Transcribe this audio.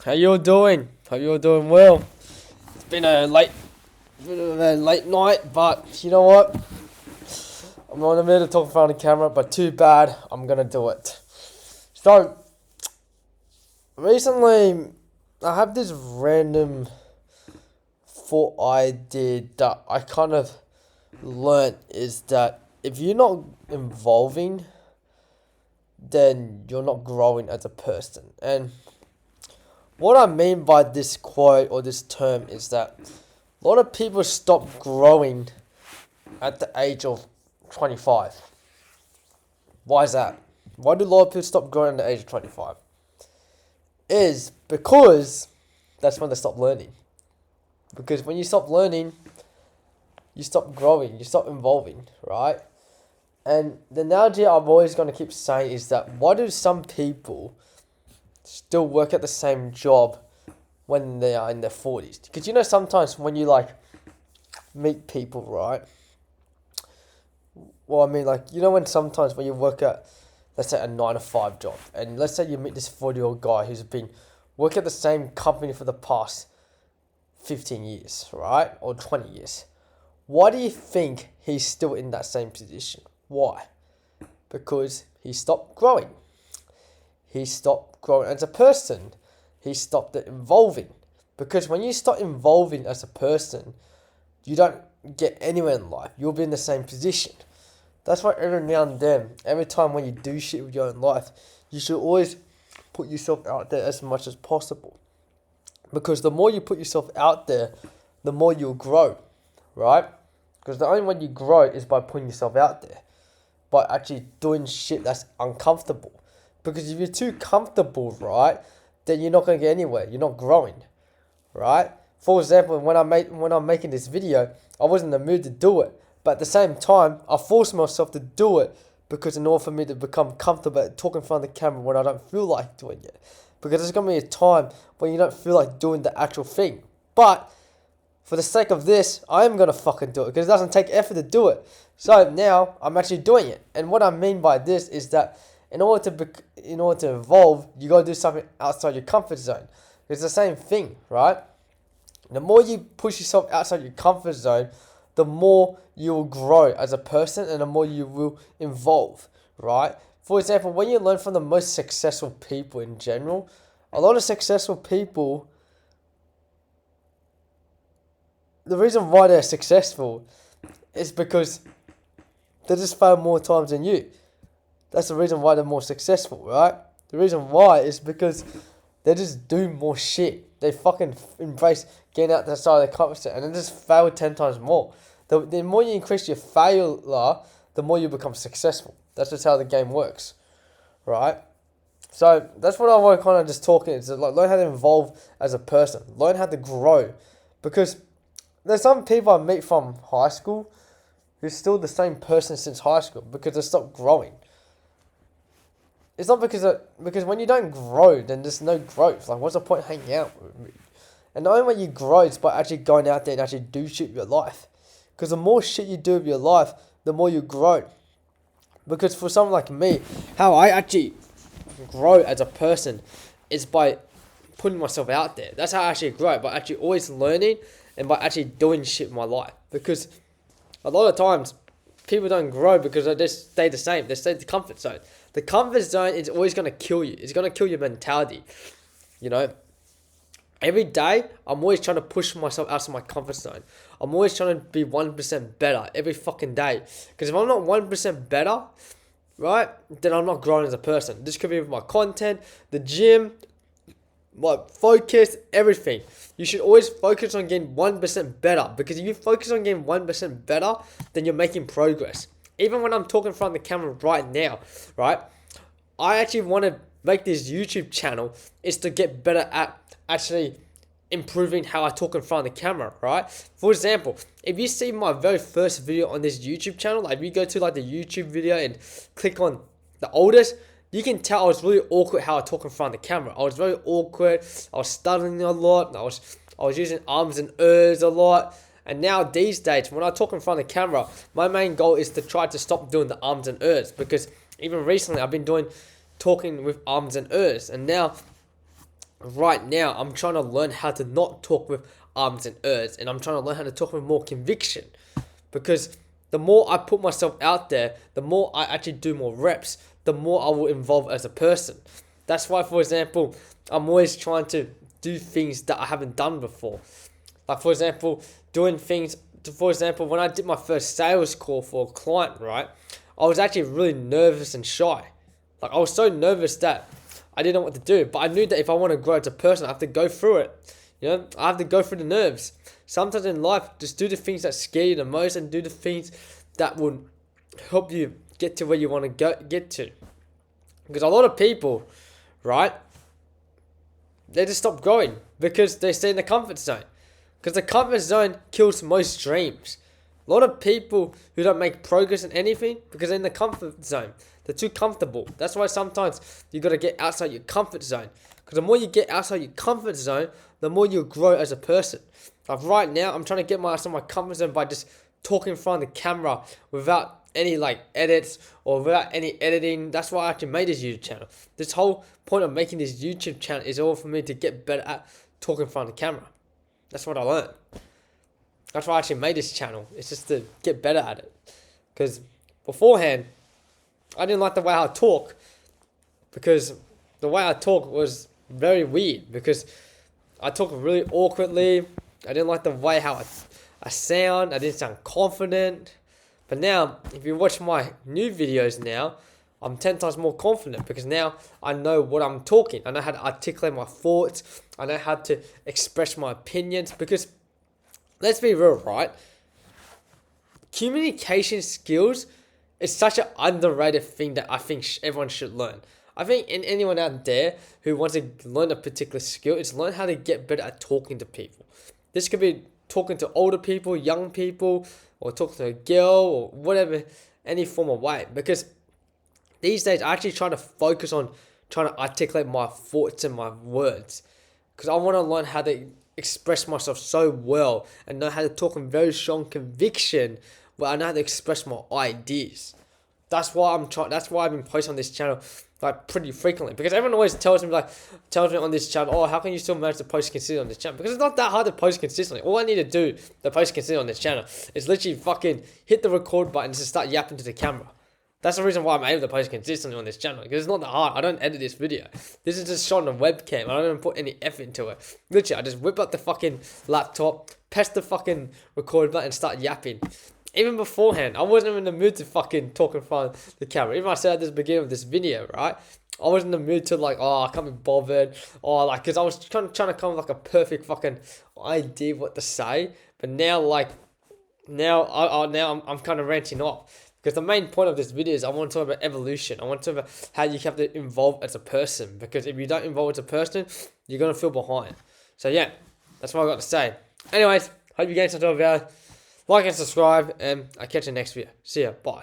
How you all doing? Hope you all doing well. It's been a late night, but you know what? I'm not in the mood to talk in front of the camera, but too bad. I'm gonna do it. So recently, I have this random thought I did that I kind of learnt is that if you're not evolving, then you're not growing as a person. And what I mean by this quote or this term is that a lot of people stop growing at the age of 25. Why is that? Why do a lot of people stop growing at the age of 25? Is because that's when they stop learning. Because when you stop learning, you stop growing, you stop evolving, right? And the analogy I'm always going to keep saying is that why do some people still work at the same job when they are in their 40s? Because you know sometimes when you meet people, right? Well, I mean when sometimes when you work at, let's say, a 9 to 5 job, and let's say you meet this 40-year-old guy who's been working at the same company for the past 15 years, right? Or 20 years. Why do you think he's still in that same position? Why? Because he stopped growing. He stopped growing as a person. He stopped evolving. Because when you stop evolving as a person, you don't get anywhere in life. You'll be in the same position. That's why every now and then, every time when you do shit with your own life, you should always put yourself out there as much as possible. Because the more you put yourself out there, the more you'll grow, right? Because the only way you grow is by putting yourself out there. By actually doing shit that's uncomfortable. Because if you're too comfortable, right, then you're not going to get anywhere. You're not growing, right? For example, when I'm making this video, I was in the mood to do it. But at the same time, I forced myself to do it because in order for me to become comfortable at talking in front of the camera when I don't feel like doing it. Because there's going to be a time when you don't feel like doing the actual thing. But for the sake of this, I am going to fucking do it because it doesn't take effort to do it. So now I'm actually doing it. And what I mean by this is that in order to evolve, you got to do something outside your comfort zone. It's the same thing, right? The more you push yourself outside your comfort zone, the more you will grow as a person and the more you will evolve, right? For example, when you learn from the most successful people in general, a lot of successful people, the reason why they're successful is because they just fail more times than you. That's the reason why they're more successful, right? The reason why is because they just do more shit. They fucking embrace getting out the side of their comfort zone and then just fail 10 times more. The more you increase your failure, the more you become successful. That's just how the game works, right? So that's what I want to kind of just talk is learn how to evolve as a person. Learn how to grow. Because there's some people I meet from high school who's still the same person since high school because they stopped growing. It's not because when you don't grow, then there's no growth. Like, what's the point hanging out with me? And the only way you grow is by actually going out there and actually do shit with your life. Because the more shit you do with your life, the more you grow. Because for someone like me, how I actually grow as a person is by putting myself out there. That's how I actually grow, by actually always learning and by actually doing shit in my life. Because a lot of times, people don't grow because they just stay the same. They stay in the comfort zone. The comfort zone is always going to kill you. It's going to kill your mentality. You know, every day, I'm always trying to push myself out of my comfort zone. I'm always trying to be 1% better every fucking day. Because if I'm not 1% better, right, then I'm not growing as a person. This could be with my content, the gym, my focus, everything. You should always focus on getting 1% better. Because if you focus on getting 1% better, then you're making progress. Even when I'm talking in front of the camera right now, right, I actually want to make this YouTube channel is to get better at actually improving how I talk in front of the camera, right? For example, if you see my very first video on this YouTube channel, like if you go to the YouTube video and click on the oldest, you can tell I was really awkward how I talk in front of the camera. I was very awkward. I was stuttering a lot. I was using ums and ers a lot. And now these days, when I talk in front of the camera, my main goal is to try to stop doing the ums and ers. Because even recently, I've been talking with ums and ers. And now right now I'm trying to learn how to not talk with ums and ers, and I'm trying to learn how to talk with more conviction, because the more I put myself out there, the more I actually do more reps, the more I will evolve as a person. That's why, for example, I'm always trying to do things that I haven't done before. Like, for example, doing things, for example, when I did my first sales call for a client, right, I was actually really nervous and shy. Like, I was so nervous that I didn't know what to do, but I knew that if I want to grow as a person, I have to go through it. I have to go through the nerves. Sometimes in life, just do the things that scare you the most and do the things that will help you get to where you want to get to. Because a lot of people, right, they just stop growing because they stay in the comfort zone. Because the comfort zone kills most dreams. A lot of people who don't make progress in anything because they're in the comfort zone. They're too comfortable. That's why sometimes you got to get outside your comfort zone. Because the more you get outside your comfort zone, the more you grow as a person. Like right now, I'm trying to get outside my comfort zone by just talking in front of the camera without any edits or without any editing. That's why I actually made this YouTube channel. This whole point of making this YouTube channel is all for me to get better at talking in front of the camera. That's what I learned. That's why I actually made this channel. It's just to get better at it. Because beforehand, I didn't like the way I talk. Because the way I talk was very weird. Because I talk really awkwardly. I didn't like the way how I sound. I didn't sound confident. But now, if you watch my new videos now, I'm 10 times more confident because now I know what I'm talking. I know how to articulate my thoughts. I know how to express my opinions. Because, let's be real, right? Communication skills is such an underrated thing that I think everyone should learn. I think anyone out there who wants to learn a particular skill, it's learn how to get better at talking to people. This could be talking to older people, young people, or talking to a girl, or whatever, any form of way. Because these days, I actually try to focus on trying to articulate my thoughts and my words. Because I want to learn how to express myself so well and know how to talk in very strong conviction, but I know how to express my ideas. That's why That's why I've been posting on this channel pretty frequently, because everyone always tells me on this channel, oh, how can you still manage to post consistently on this channel? Because it's not that hard to post consistently. All I need to do to post consistently on this channel is literally fucking hit the record button and just start yapping to the camera. That's the reason why I'm able to post consistently on this channel, because it's not that hard. I don't edit this video. This is just shot on a webcam. I don't even put any effort into it. Literally, I just whip up the fucking laptop, press the fucking record button and start yapping. Even beforehand, I wasn't even in the mood to fucking talk in front of the camera. Even I said at the beginning of this video, right? I was in the mood to I can't be bothered. Because I was trying to come with a perfect fucking idea of what to say. But now, I'm kind of ranting off. Because the main point of this video is I want to talk about evolution. I want to talk about how you have to evolve as a person. Because if you don't evolve as a person, you're going to feel behind. So yeah, that's what I got to say. Anyways, hope you gained some value. Like and subscribe, and I'll catch you next video. See ya. Bye.